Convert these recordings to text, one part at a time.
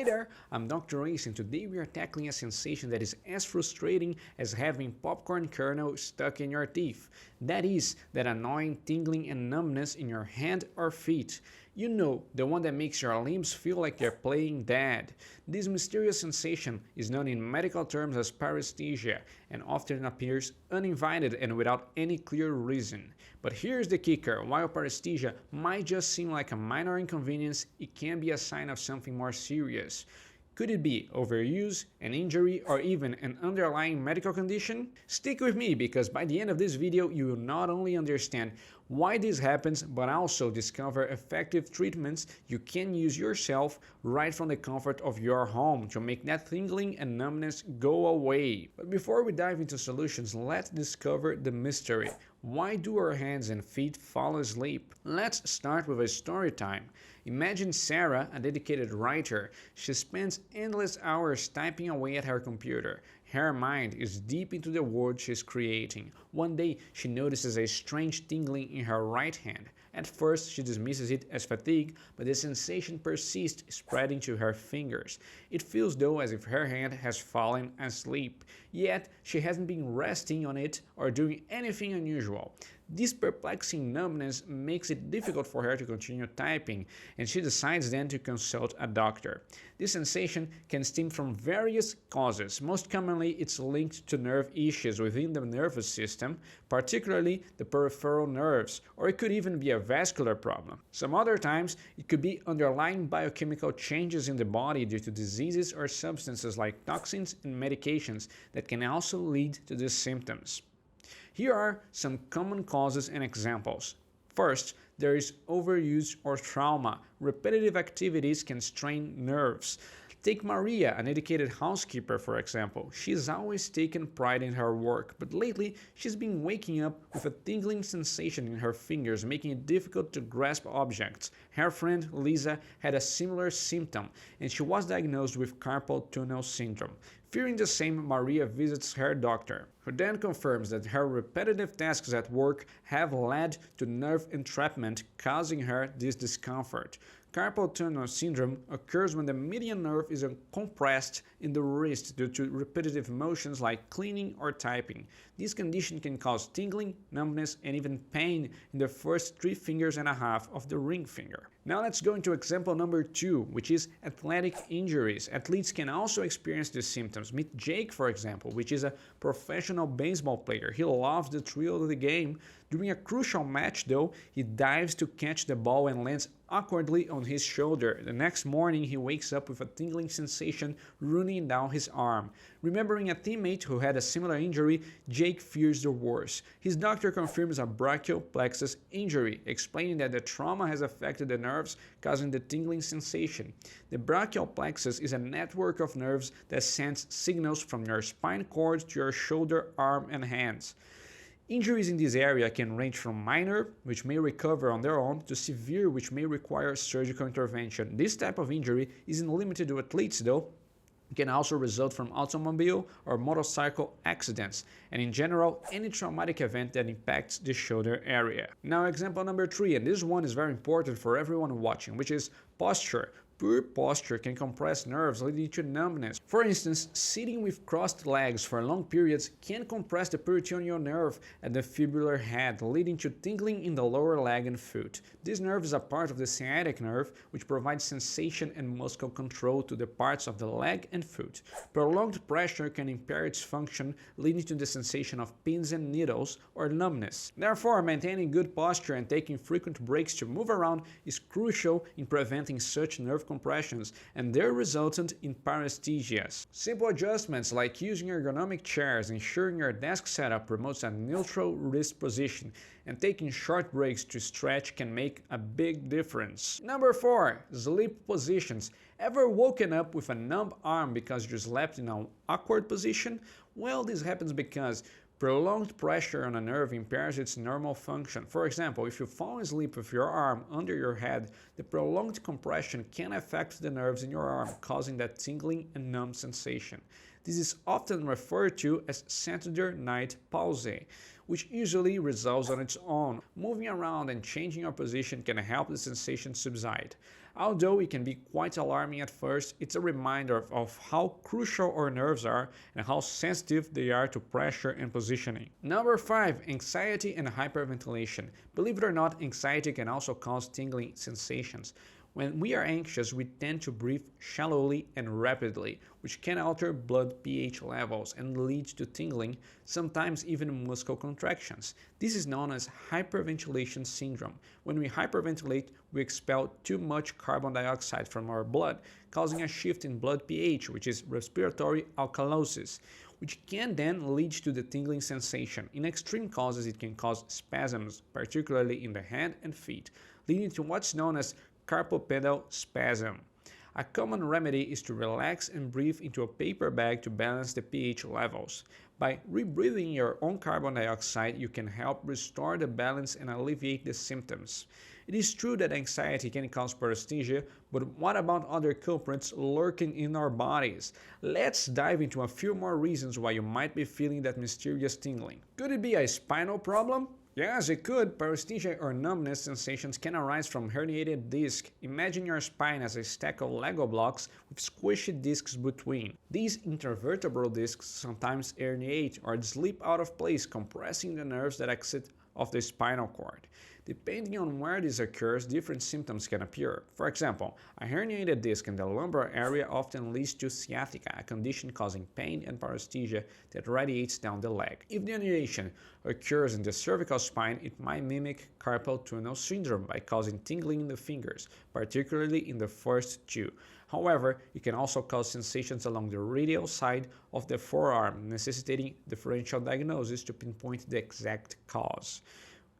Hey there, I'm Dr. Ace, and today we are tackling a sensation that is as frustrating as having popcorn kernel stuck in your teeth. That is, that annoying tingling and numbness in your hand or feet. You know, the one that makes your limbs feel like they're playing dead. This mysterious sensation is known in medical terms as paresthesia and often appears uninvited and without any clear reason. But here's the kicker: while paresthesia might just seem like a minor inconvenience, it can be a sign of something more serious. Could it be overuse, an injury, or even an underlying medical condition? Stick with me, because by the end of this video you will not only understand why this happens, but also discover effective treatments you can use yourself right from the comfort of your home to make that tingling and numbness go away. But before we dive into solutions, let's discover the mystery. Why do our hands and feet fall asleep? Let's start with a story time. Imagine Sarah, a dedicated writer. She spends endless hours typing away at her computer. Her mind is deep into the world she's creating. One day, she notices a strange tingling in her right hand. At first, she dismisses it as fatigue, but the sensation persists, spreading to her fingers. It feels though as if her hand has fallen asleep. Yet, she hasn't been resting on it or doing anything unusual. This perplexing numbness makes it difficult for her to continue typing, and she decides then to consult a doctor. This sensation can stem from various causes. Most commonly, it's linked to nerve issues within the nervous system, particularly the peripheral nerves, or it could even be a vascular problem. Some other times, it could be underlying biochemical changes in the body due to diseases or substances like toxins and medications that can also lead to these symptoms. Here are some common causes and examples. First, there is overuse or trauma. Repetitive activities can strain nerves. Take Maria, an educated housekeeper, for example. She's always taken pride in her work, but lately she's been waking up with a tingling sensation in her fingers, making it difficult to grasp objects. Her friend Lisa had a similar symptom, and she was diagnosed with carpal tunnel syndrome. Fearing the same, Maria visits her doctor, who then confirms that her repetitive tasks at work have led to nerve entrapment, causing her this discomfort. Carpal tunnel syndrome occurs when the median nerve is compressed in the wrist due to repetitive motions like cleaning or typing. This condition can cause tingling, numbness, and even pain in the first 3 fingers and a half of the ring finger. Now let's go into example number 2, which is athletic injuries. Athletes can also experience these symptoms. Meet Jake, for example, which is a professional baseball player. He loves the thrill of the game. During a crucial match, though, he dives to catch the ball and lands awkwardly on his shoulder. The next morning, he wakes up with a tingling sensation running down his arm. Remembering a teammate who had a similar injury, Jake fears the worst. His doctor confirms a brachial plexus injury, explaining that the trauma has affected the nerves, causing the tingling sensation. The brachial plexus is a network of nerves that sends signals from your spine cord to your shoulder, arm, and hands. Injuries in this area can range from minor, which may recover on their own, to severe, which may require surgical intervention. This type of injury isn't limited to athletes, though. It can also result from automobile or motorcycle accidents, and in general, any traumatic event that impacts the shoulder area. Now, example number 3, and this one is very important for everyone watching, which is posture. Poor posture can compress nerves, leading to numbness. For instance, sitting with crossed legs for long periods can compress the peritoneal nerve at the fibular head, leading to tingling in the lower leg and foot. This nerve is a part of the sciatic nerve, which provides sensation and muscle control to the parts of the leg and foot. Prolonged pressure can impair its function, leading to the sensation of pins and needles or numbness. Therefore, maintaining good posture and taking frequent breaks to move around is crucial in preventing such nerve compressions and their resultant in paresthesias. Simple adjustments like using ergonomic chairs, ensuring your desk setup promotes a neutral wrist position, and taking short breaks to stretch can make a big difference. Number 4. Sleep positions. Ever woken up with a numb arm because you slept in an awkward position? Well, this happens because prolonged pressure on a nerve impairs its normal function. For example, if you fall asleep with your arm under your head, the prolonged compression can affect the nerves in your arm, causing that tingling and numb sensation. This is often referred to as Saturday night palsy, which usually resolves on its own. Moving around and changing your position can help the sensation subside. Although it can be quite alarming at first, it's a reminder of how crucial our nerves are and how sensitive they are to pressure and positioning. Number 5. Anxiety and hyperventilation. Believe it or not, anxiety can also cause tingling sensations. When we are anxious, we tend to breathe shallowly and rapidly, which can alter blood pH levels and lead to tingling, sometimes even muscle contractions. This is known as hyperventilation syndrome. When we hyperventilate, we expel too much carbon dioxide from our blood, causing a shift in blood pH, which is respiratory alkalosis, which can then lead to the tingling sensation. In extreme cases, it can cause spasms, particularly in the hand and feet, leading to what's known as carpal tunnel spasm. A common remedy is to relax and breathe into a paper bag to balance the pH levels. By rebreathing your own carbon dioxide, you can help restore the balance and alleviate the symptoms. It is true that anxiety can cause paresthesia, but what about other culprits lurking in our bodies? Let's dive into a few more reasons why you might be feeling that mysterious tingling. Could it be a spinal problem? Yes, it could. Paresthesia or numbness sensations can arise from herniated disc. Imagine your spine as a stack of Lego blocks with squishy discs between. These intervertebral discs sometimes herniate or slip out of place, compressing the nerves that exit of the spinal cord. Depending on where this occurs, different symptoms can appear. For example, a herniated disc in the lumbar area often leads to sciatica, a condition causing pain and paresthesia that radiates down the leg. If the herniation occurs in the cervical spine, it might mimic carpal tunnel syndrome by causing tingling in the fingers, particularly in the first two. However, it can also cause sensations along the radial side of the forearm, necessitating differential diagnosis to pinpoint the exact cause.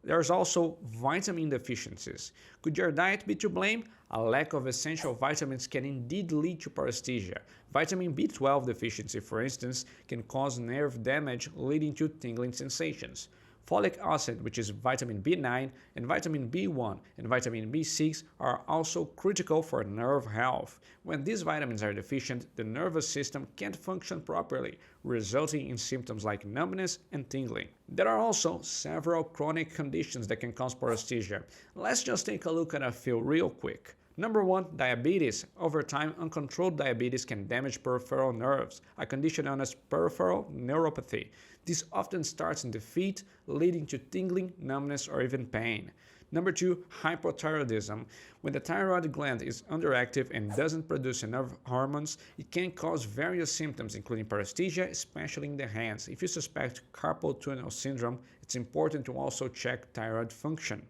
There's also vitamin deficiencies. Could your diet be to blame? A lack of essential vitamins can indeed lead to paresthesia. Vitamin B12 deficiency, for instance, can cause nerve damage, leading to tingling sensations. Folic acid, which is vitamin B9, and vitamin B1 and vitamin B6 are also critical for nerve health. When these vitamins are deficient, the nervous system can't function properly, resulting in symptoms like numbness and tingling. There are also several chronic conditions that can cause paresthesia. Let's just take a look at a few real quick. Number 1, diabetes. Over time, uncontrolled diabetes can damage peripheral nerves, a condition known as peripheral neuropathy. This often starts in the feet, leading to tingling, numbness, or even pain. Number 2, hypothyroidism. When the thyroid gland is underactive and doesn't produce enough hormones, it can cause various symptoms, including paresthesia, especially in the hands. If you suspect carpal tunnel syndrome, it's important to also check thyroid function.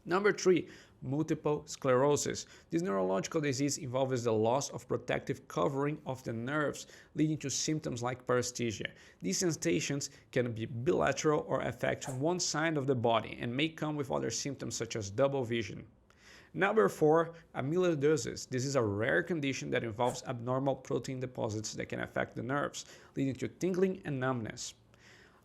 Number 3, multiple sclerosis. This neurological disease involves the loss of protective covering of the nerves, leading to symptoms like paresthesia. These sensations can be bilateral or affect one side of the body and may come with other symptoms such as double vision. Number 4, amyloidosis. This is a rare condition that involves abnormal protein deposits that can affect the nerves, leading to tingling and numbness.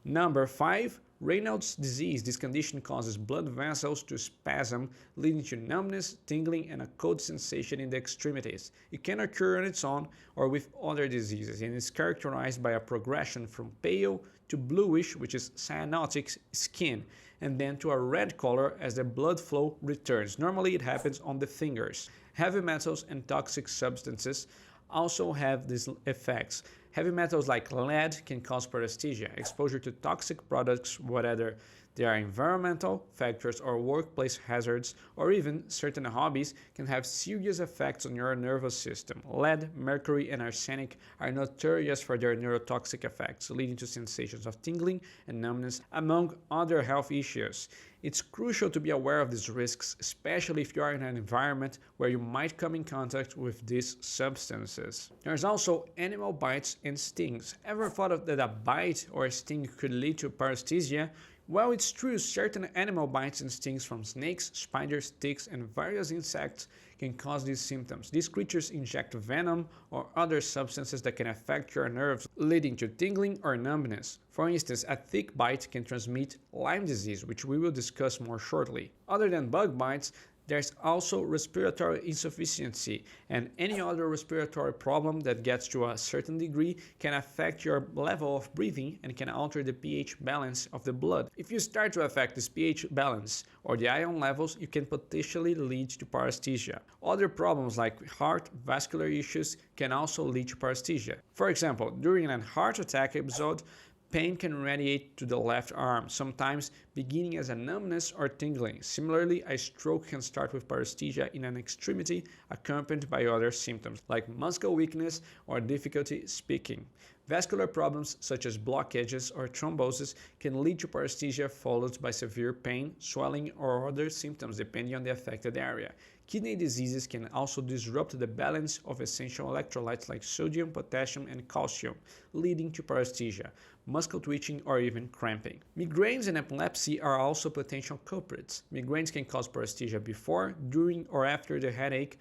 Number 5, Raynaud's disease. This condition causes blood vessels to spasm, leading to numbness, tingling, and a cold sensation in the extremities. It can occur on its own or with other diseases and is characterized by a progression from pale to bluish, which is cyanotic skin, and then to a red color as the blood flow returns. Normally it happens on the fingers. Heavy metals and toxic substances also have these effects. Heavy metals like lead can cause paresthesia. Exposure to toxic products, whether they are environmental factors or workplace hazards, or even certain hobbies, can have serious effects on your nervous system. Lead, mercury, and arsenic are notorious for their neurotoxic effects, leading to sensations of tingling and numbness, among other health issues. It's crucial to be aware of these risks, especially if you are in an environment where you might come in contact with these substances. There's also animal bites and stings. Ever thought that a bite or a sting could lead to paresthesia? Well, it's true, certain animal bites and stings from snakes, spiders, ticks, and various insects can cause these symptoms. These creatures inject venom or other substances that can affect your nerves, leading to tingling or numbness. For instance, a tick bite can transmit Lyme disease, which we will discuss more shortly. Other than bug bites, There's also respiratory insufficiency, and any other respiratory problem that gets to a certain degree can affect your level of breathing and can alter the pH balance of the blood. If you start to affect this pH balance or the ion levels, you can potentially lead to paresthesia. Other problems like heart vascular issues can also lead to paresthesia. For example, during a heart attack episode, pain can radiate to the left arm, sometimes beginning as a numbness or tingling. Similarly, a stroke can start with paresthesia in an extremity accompanied by other symptoms like muscle weakness or difficulty speaking. Vascular problems such as blockages or thrombosis can lead to paresthesia followed by severe pain, swelling, or other symptoms depending on the affected area. Kidney diseases can also disrupt the balance of essential electrolytes like sodium, potassium, and calcium, leading to paresthesia, muscle twitching, or even cramping. Migraines and epilepsy are also potential culprits. Migraines can cause paresthesia before, during, or after the headache.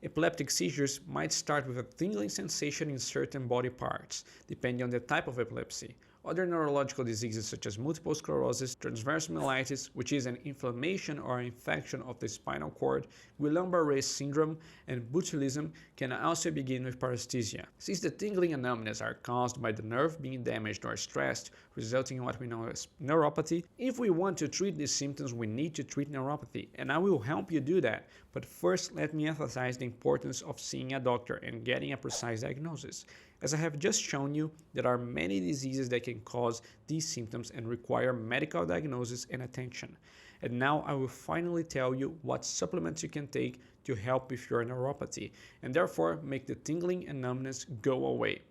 Epileptic seizures might start with a tingling sensation in certain body parts, depending on the type of epilepsy. Other neurological diseases such as multiple sclerosis, transverse myelitis, which is an inflammation or infection of the spinal cord, Guillain-Barré syndrome, and botulism can also begin with paresthesia. Since the tingling and numbness are caused by the nerve being damaged or stressed, resulting in what we know as neuropathy, if we want to treat these symptoms, we need to treat neuropathy, and I will help you do that. But first, let me emphasize the importance of seeing a doctor and getting a precise diagnosis. As I have just shown you, there are many diseases that can cause these symptoms and require medical diagnosis and attention. And now I will finally tell you what supplements you can take to help with your neuropathy and therefore make the tingling and numbness go away.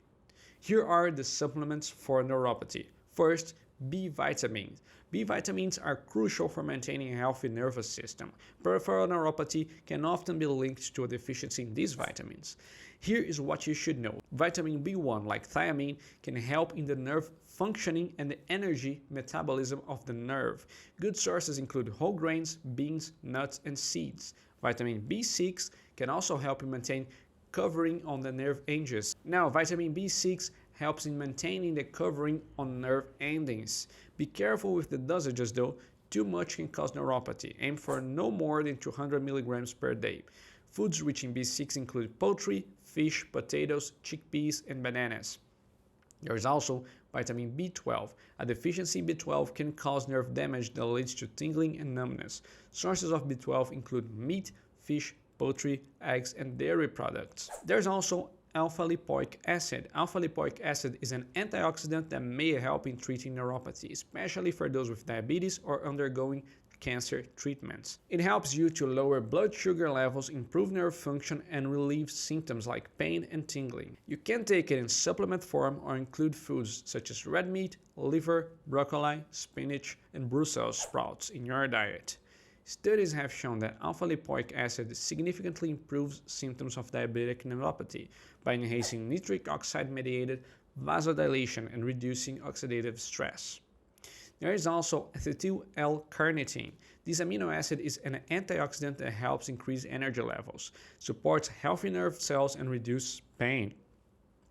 Here are the supplements for neuropathy. First, B vitamins. B vitamins are crucial for maintaining a healthy nervous system. Peripheral neuropathy can often be linked to a deficiency in these vitamins. Here is what you should know. Vitamin B1, like thiamine, can help in the nerve functioning and the energy metabolism of the nerve. Good sources include whole grains, beans, nuts, and seeds. Vitamin B6 can also help in maintaining covering on the nerve endings. Now, vitamin B6 helps in maintaining the covering on nerve endings. Be careful with the dosages though, too much can cause neuropathy. Aim for no more than 200 milligrams per day. Foods rich in B6 include poultry, fish, potatoes, chickpeas, and bananas. There is also vitamin B12. A deficiency in B12 can cause nerve damage that leads to tingling and numbness. Sources of B12 include meat, fish, poultry, eggs, and dairy products. There's also Alpha-Lipoic acid. Alpha-Lipoic acid is an antioxidant that may help in treating neuropathy, especially for those with diabetes or undergoing cancer treatments. It helps you to lower blood sugar levels, improve nerve function, and relieve symptoms like pain and tingling. You can take it in supplement form or include foods such as red meat, liver, broccoli, spinach, and Brussels sprouts in your diet. Studies have shown that alpha-lipoic acid significantly improves symptoms of diabetic neuropathy by enhancing nitric oxide-mediated vasodilation and reducing oxidative stress. There is also Acetyl-L-Carnitine. This amino acid is an antioxidant that helps increase energy levels, supports healthy nerve cells, and reduces pain.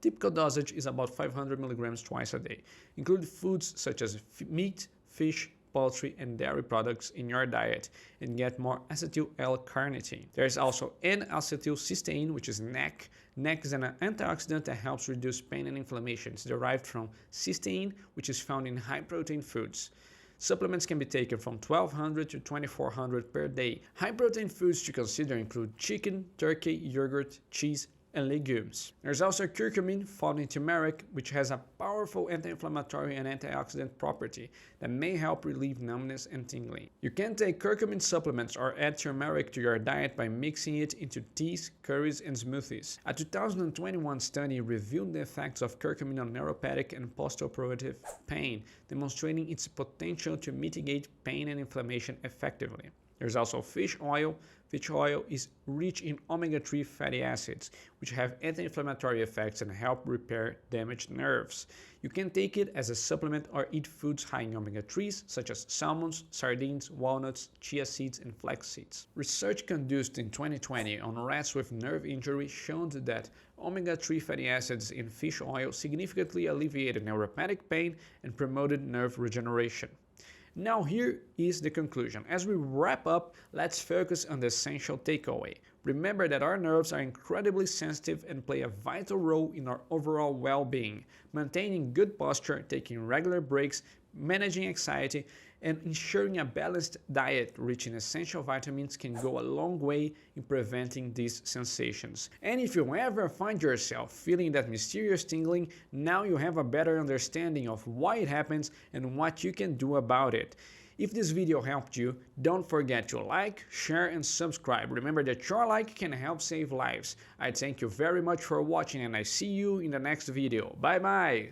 Typical dosage is about 500 milligrams twice a day. Include foods such as meat, fish, poultry, and dairy products in your diet and get more acetyl-L-carnitine. There is also N-Acetyl Cysteine, which is NAC. NAC is an antioxidant that helps reduce pain and inflammation. It's derived from cysteine, which is found in high-protein foods. Supplements can be taken from 1200 to 2400 per day. High-protein foods to consider include chicken, turkey, yogurt, cheese, and legumes. There's also curcumin found in turmeric, which has a powerful anti-inflammatory and antioxidant property that may help relieve numbness and tingling. You can take curcumin supplements or add turmeric to your diet by mixing it into teas, curries, and smoothies. A 2021 study reviewed the effects of curcumin on neuropathic and postoperative pain, demonstrating its potential to mitigate pain and inflammation effectively. There's also fish oil. Fish oil is rich in omega-3 fatty acids, which have anti-inflammatory effects and help repair damaged nerves. You can take it as a supplement or eat foods high in omega-3s, such as salmons, sardines, walnuts, chia seeds, and flax seeds. Research conducted in 2020 on rats with nerve injury showed that omega-3 fatty acids in fish oil significantly alleviated neuropathic pain and promoted nerve regeneration. Now here is the conclusion. As we wrap up, let's focus on the essential takeaway. Remember that our nerves are incredibly sensitive and play a vital role in our overall well-being. Maintaining good posture, taking regular breaks, managing anxiety, and ensuring a balanced diet rich in essential vitamins can go a long way in preventing these sensations. And if you ever find yourself feeling that mysterious tingling, now you have a better understanding of why it happens and what you can do about it. If this video helped you, don't forget to like, share and subscribe. Remember that your like can help save lives. I thank you very much for watching and I see you in the next video. Bye bye!